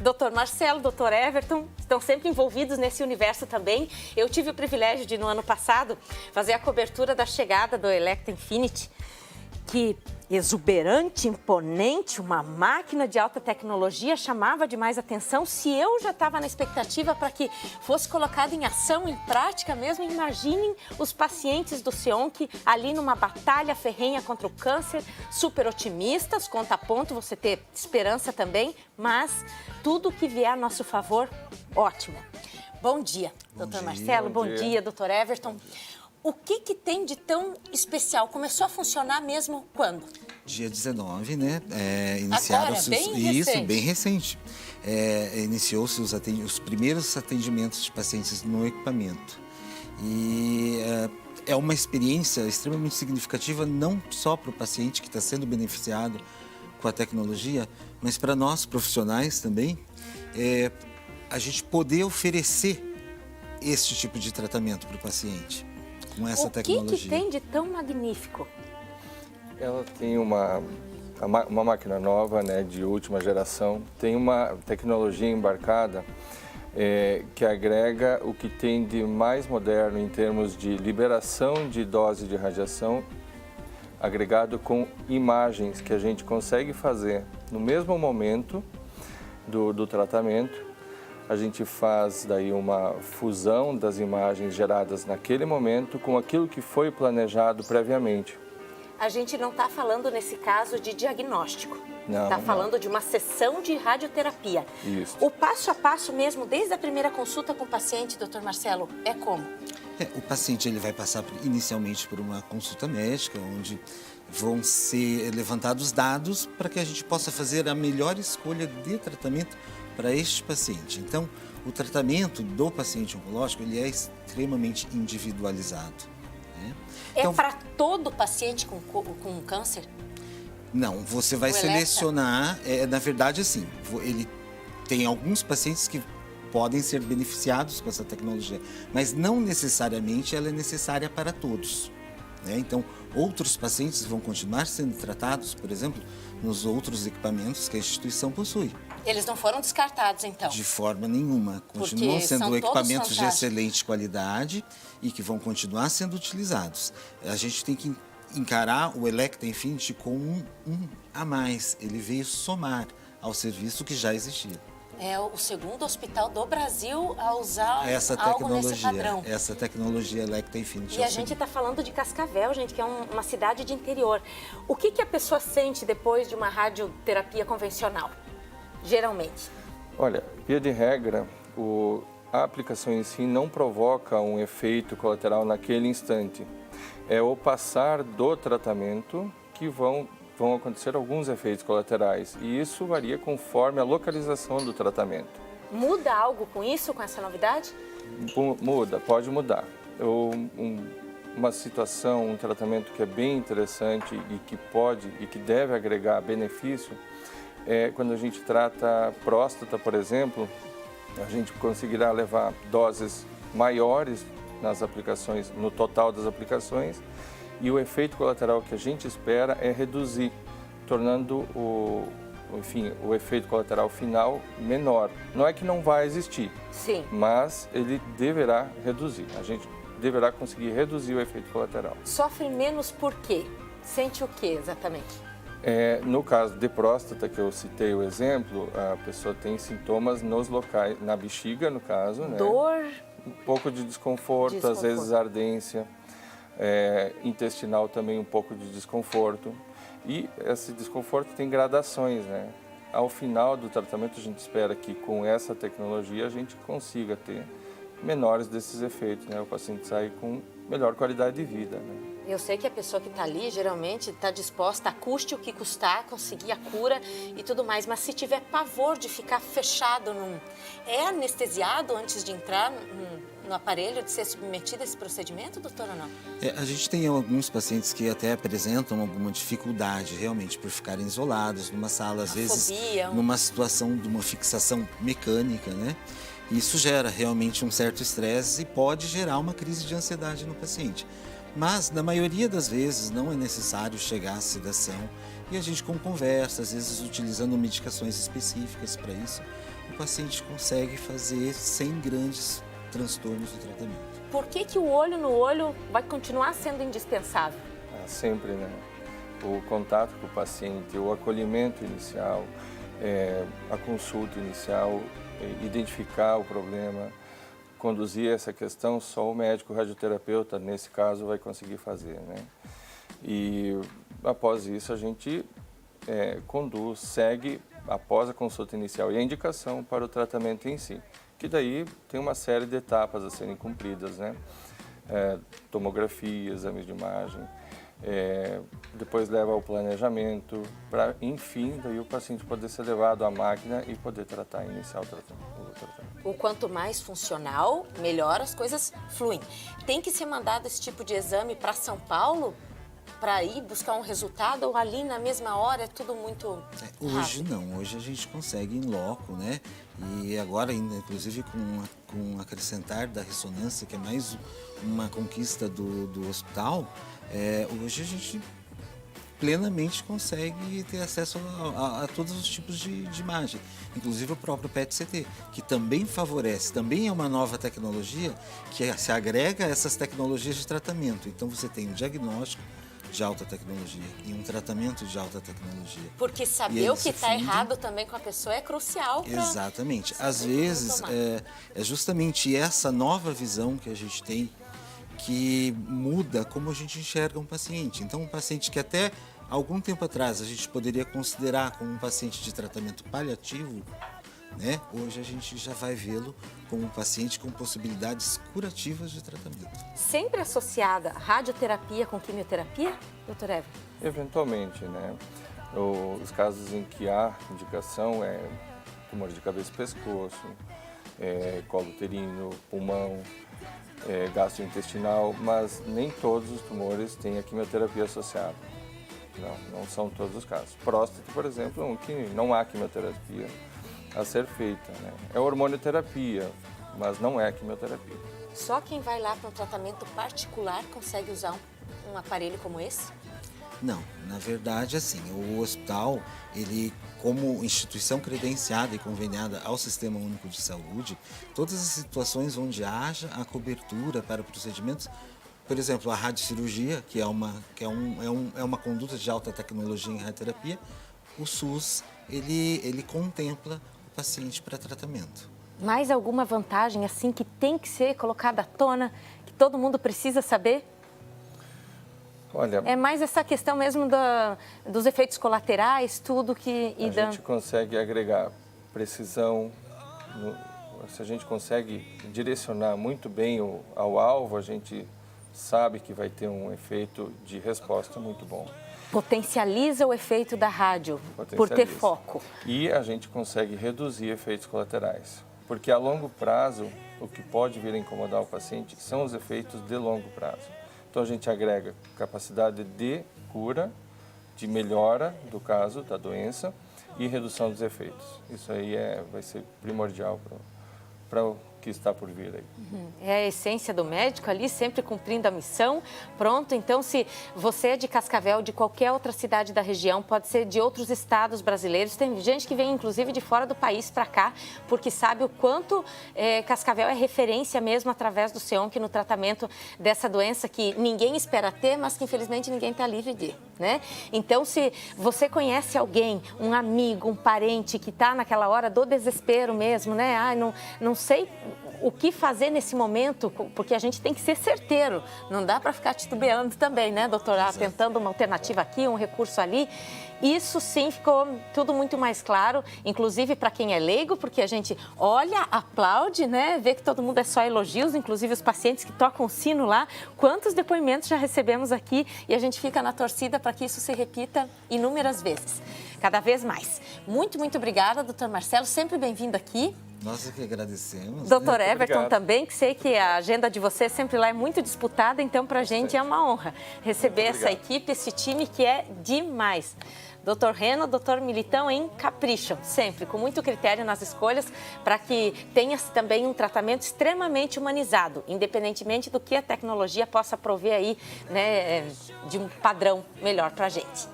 Dr. Marcelo, Dr. Everton, estão sempre envolvidos nesse universo também. Eu tive o privilégio de, no ano passado, fazer a cobertura da chegada do Electa Infinity, que exuberante, imponente, uma máquina de alta tecnologia, chamava demais atenção. Se eu já estava na expectativa para que fosse colocado em ação, em prática mesmo, imaginem os pacientes do SEONC ali numa batalha ferrenha contra o câncer, super otimistas, conta a ponto, você ter esperança também, mas tudo que vier a nosso favor, ótimo. Bom dia, doutor Marcelo, bom dia, doutor Everton. O que tem de tão especial? Começou a funcionar mesmo quando? Dia 19, né? Iniciaram-se isso, bem recente. Iniciou-se os primeiros atendimentos de pacientes no equipamento. E é uma experiência extremamente significativa, não só para o paciente que está sendo beneficiado com a tecnologia, mas para nós profissionais também, a gente poder oferecer este tipo de tratamento para o paciente. Com essa tecnologia. O que tem de tão magnífico? Ela tem uma máquina nova, né, de última geração, tem uma tecnologia embarcada que agrega o que tem de mais moderno em termos de liberação de dose de radiação, agregado com imagens que a gente consegue fazer no mesmo momento do tratamento. A gente faz daí uma fusão das imagens geradas naquele momento com aquilo que foi planejado previamente. A gente não está falando, nesse caso, de diagnóstico. Não. Está falando de uma sessão de radioterapia. Isso. O passo a passo mesmo, desde a primeira consulta com o paciente, doutor Marcelo, é como? O paciente ele vai passar inicialmente por uma consulta médica, onde vão ser levantados dados para que a gente possa fazer a melhor escolha de tratamento para este paciente. Então, o tratamento do paciente oncológico ele é extremamente individualizado. Né? Então, para todo paciente com câncer? Não, você vai selecionar, na verdade assim, ele tem alguns pacientes que podem ser beneficiados com essa tecnologia, mas não necessariamente ela é necessária para todos. Né? Então, outros pacientes vão continuar sendo tratados, por exemplo, nos outros equipamentos que a instituição possui. Eles não foram descartados, então? De forma nenhuma. Continuam sendo equipamentos de excelente qualidade e que vão continuar sendo utilizados. A gente tem que encarar o Electa Infinity com um a mais. Ele veio somar ao serviço que já existia. É o segundo hospital do Brasil a usar algo nesse padrão. Essa tecnologia Electa Infinity. E a gente está falando de Cascavel, gente, que é uma cidade de interior. O que a pessoa sente depois de uma radioterapia convencional, geralmente? Olha, via de regra, a aplicação em si não provoca um efeito colateral naquele instante. É o passar do tratamento que vão acontecer alguns efeitos colaterais, e isso varia conforme a localização do tratamento. Muda algo com isso, com essa novidade? Muda, pode mudar. Uma situação, um tratamento que é bem interessante e que pode e que deve agregar benefício é quando a gente trata próstata, por exemplo, a gente conseguirá levar doses maiores nas aplicações, no total das aplicações, e o efeito colateral que a gente espera é reduzir, tornando o efeito colateral final menor. Não é que não vai existir, sim, mas ele deverá reduzir. A gente deverá conseguir reduzir o efeito colateral. Sofre menos por quê? Sente o que exatamente? No caso de próstata, que eu citei o exemplo, a pessoa tem sintomas nos locais, na bexiga, no caso, né? Dor? Um pouco de desconforto, às vezes ardência. Intestinal também um pouco de desconforto, e esse desconforto tem gradações, né? Ao final do tratamento a gente espera que com essa tecnologia a gente consiga ter menores desses efeitos, né? O paciente sai com melhor qualidade de vida, né? Eu sei que a pessoa que está ali geralmente está disposta a custe o que custar, conseguir a cura e tudo mais, mas se tiver pavor de ficar fechado é anestesiado antes de entrar no aparelho, de ser submetido a esse procedimento, doutor, ou não? A gente tem alguns pacientes que até apresentam alguma dificuldade, realmente, por ficarem isolados numa sala, às vezes numa situação de uma fixação mecânica, né? Isso gera realmente um certo estresse e pode gerar uma crise de ansiedade no paciente. Mas, na maioria das vezes, não é necessário chegar à sedação e a gente, com conversa, às vezes utilizando medicações específicas para isso, o paciente consegue fazer sem grandes transtornos do tratamento. Por que o olho no olho vai continuar sendo indispensável? Sempre, né? O contato com o paciente, o acolhimento inicial, a consulta inicial, identificar o problema, conduzir essa questão, só o médico radioterapeuta, nesse caso, vai conseguir fazer, né? E após isso a gente segue após a consulta inicial e a indicação para o tratamento em si, que daí tem uma série de etapas a serem cumpridas, né? Tomografia, exames de imagem, depois leva ao planejamento, para, enfim, daí o paciente poder ser levado à máquina e poder iniciar o tratamento. O quanto mais funcional, melhor as coisas fluem. Tem que ser mandado esse tipo de exame para São Paulo para ir buscar um resultado, ou ali na mesma hora é tudo muito Hoje rápido? não, hoje a gente consegue em loco, né? E agora ainda, inclusive com acrescentar da ressonância, que é mais uma conquista do hospital, hoje a gente plenamente consegue ter acesso a todos os tipos de imagem, inclusive o próprio PET-CT, que também favorece, também é uma nova tecnologia que se agrega a essas tecnologias de tratamento. Então você tem um diagnóstico de alta tecnologia e um tratamento de alta tecnologia. Porque saber o que está errado também com a pessoa é crucial para... Exatamente. Às vezes é justamente essa nova visão que a gente tem que muda como a gente enxerga um paciente. Então, um paciente que até algum tempo atrás a gente poderia considerar como um paciente de tratamento paliativo, né? Hoje a gente já vai vê-lo como um paciente com possibilidades curativas de tratamento. Sempre associada radioterapia com quimioterapia, doutor Everton? Eventualmente, né? Os casos em que há indicação tumor de cabeça e pescoço, colo uterino, pulmão, gastrointestinal, mas nem todos os tumores têm a quimioterapia associada. Não são todos os casos. Próstata, por exemplo, é um que não há quimioterapia a ser feita, né? É hormonioterapia, mas não é quimioterapia. Só quem vai lá para um tratamento particular consegue usar um aparelho como esse? Não, na verdade, assim, o hospital, ele, como instituição credenciada e conveniada ao Sistema Único de Saúde, todas as situações onde haja a cobertura para procedimentos, por exemplo, a radiocirurgia, que é uma conduta de alta tecnologia em radioterapia, o SUS, ele contempla o paciente para tratamento. Mais alguma vantagem, assim, que tem que ser colocada à tona, que todo mundo precisa saber? Olha, é mais essa questão mesmo dos efeitos colaterais, tudo que... A gente consegue agregar precisão, se a gente consegue direcionar muito bem ao alvo, a gente sabe que vai ter um efeito de resposta muito bom. Potencializa o efeito da rádio, por ter foco. E a gente consegue reduzir efeitos colaterais, porque a longo prazo, o que pode vir a incomodar o paciente são os efeitos de longo prazo. Então, a gente agrega capacidade de cura, de melhora do caso, da doença e redução dos efeitos. Isso aí vai ser primordial para o que está por vir aí. É a essência do médico ali, sempre cumprindo a missão. Pronto, então se você é de Cascavel, de qualquer outra cidade da região, pode ser de outros estados brasileiros, tem gente que vem inclusive de fora do país para cá, porque sabe o quanto Cascavel é referência mesmo através do SEONC no tratamento dessa doença que ninguém espera ter, mas que infelizmente ninguém está livre de, né? Então, se você conhece alguém, um amigo, um parente que está naquela hora do desespero mesmo, né? Não sei o que fazer nesse momento, porque a gente tem que ser certeiro, não dá para ficar titubeando também, né, doutora? Tentando uma alternativa aqui, um recurso ali. Isso sim ficou tudo muito mais claro, inclusive para quem é leigo, porque a gente olha, aplaude, né, vê que todo mundo é só elogios, inclusive os pacientes que tocam o sino lá. Quantos depoimentos já recebemos aqui e a gente fica na torcida para que isso se repita inúmeras vezes, cada vez mais. Muito, muito obrigada, doutor Marcelo, sempre bem-vindo aqui. Nós é que agradecemos. Doutor Everton também, que sei que a agenda de você sempre lá é muito disputada, então para a gente é uma honra receber essa equipe, esse time que é demais. Doutor Reno, doutor Militão capricham sempre, com muito critério nas escolhas, para que tenha também um tratamento extremamente humanizado, independentemente do que a tecnologia possa prover aí, né, de um padrão melhor para a gente.